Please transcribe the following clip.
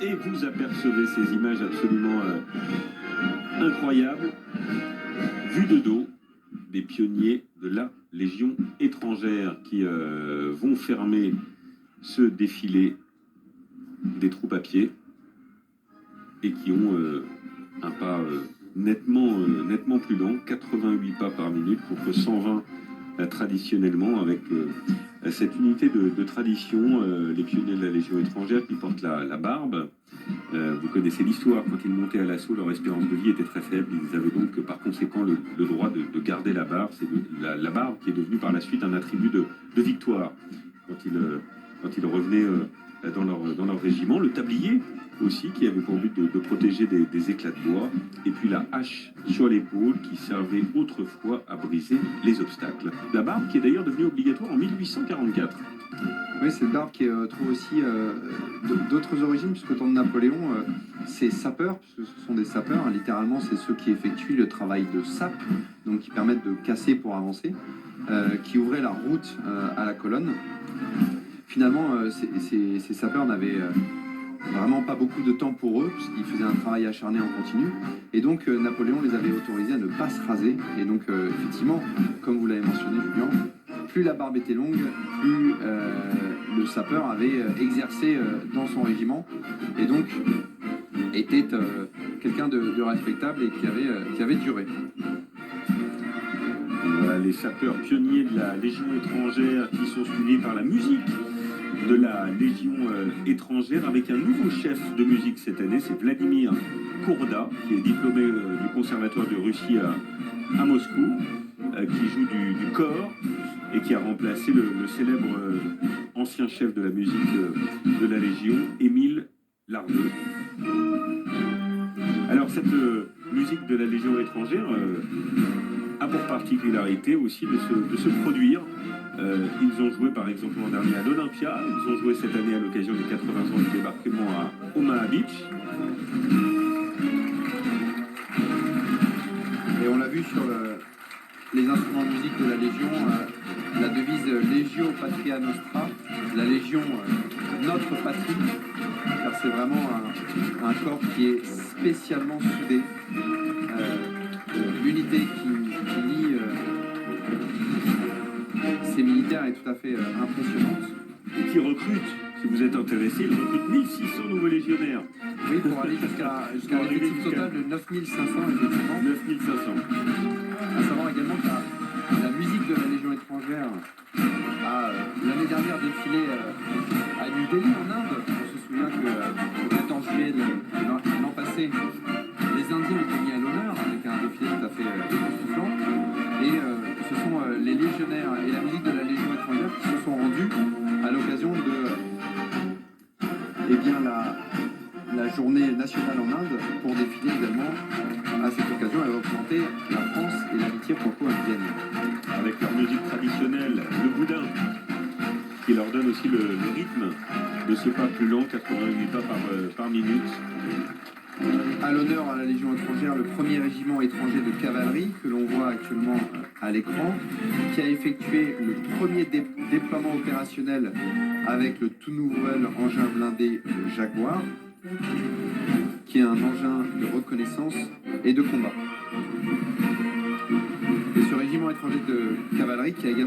et vous apercevez ces images absolument incroyables, vues de dos des pionniers de la Légion étrangère qui vont fermer ce défilé des troupes à pied et qui ont un pas nettement plus lent, 88 pas par minute contre 120 traditionnellement, avec cette unité de tradition, les pionniers de la Légion étrangère qui portent la barbe. Vous connaissez l'histoire, quand ils montaient à l'assaut, leur espérance de vie était très faible. Ils avaient donc par conséquent le droit de garder la barbe. C'est la barbe qui est devenue par la suite un attribut de victoire quand ils revenaient dans leur régiment. Le tablier aussi, qui avait pour but de protéger des éclats de bois, et puis la hache sur l'épaule qui servait autrefois à briser les obstacles. La barbe qui est d'ailleurs devenue obligatoire en 1844. Oui, cette barbe qui trouve aussi d'autres origines, puisque au temps de Napoléon, ces sapeurs, puisque ce sont des sapeurs, hein, littéralement c'est ceux qui effectuent le travail de sape, donc qui permettent de casser pour avancer, qui ouvraient la route à la colonne. Finalement, ces sapeurs n'avaient vraiment pas beaucoup de temps pour eux, puisqu'ils faisaient un travail acharné en continu, et donc Napoléon les avait autorisés à ne pas se raser, et donc effectivement, comme vous l'avez mentionné Julien, plus la barbe était longue, plus le sapeur avait exercé dans son régiment, et donc était quelqu'un de respectable et qui avait duré. Voilà, les sapeurs pionniers de la Légion étrangère qui sont suivis par la musique de la Légion étrangère, avec un nouveau chef de musique cette année, c'est Vladimir Kourda, qui est diplômé du Conservatoire de Russie à Moscou, qui joue du cor et qui a remplacé le célèbre ancien chef de la musique de la Légion, Émile Lardeux. Alors cette musique de la Légion étrangère a pour particularité aussi de se produire. Ils ont joué par exemple l'an dernier à l'Olympia, ils ont joué cette année à l'occasion des 80 ans du débarquement à Omaha Beach. Et on l'a vu sur les instruments de musique de la Légion, la devise Legio Patria Nostra, la Légion notre patrie, car c'est vraiment un corps qui est spécialement soudé, l'unité qui lie ces militaires est tout à fait impressionnante. Et qui recrute, si vous êtes intéressé, il recrute 1600 nouveaux légionnaires. Oui, pour aller jusqu'à un effectif total de 9500, effectivement. 9500. À savoir également que la musique de la Légion étrangère a l'année dernière défilé à New Delhi en Inde. On se souvient que le 14 juillet de l'an passé, les Indiens étaient mis à l'honneur avec un défilé tout à fait époustouflant. Et ce sont les légionnaires et la musique de la Légion étrangère qui se sont rendus à l'occasion de la journée nationale en Inde pour défiler également à cette occasion et représenter la France et l'amitié franco-indienne. Avec leur musique traditionnelle, le boudin, qui leur donne aussi le rythme de ce pas plus lent, 88 pas par minute. À l'honneur à la Légion étrangère, le premier régiment étranger de cavalerie que l'on voit actuellement à l'écran, qui a effectué le premier déploiement opérationnel avec le tout nouvel engin blindé Jaguar, qui est un engin de reconnaissance et de combat. Et ce régiment étranger de cavalerie qui a également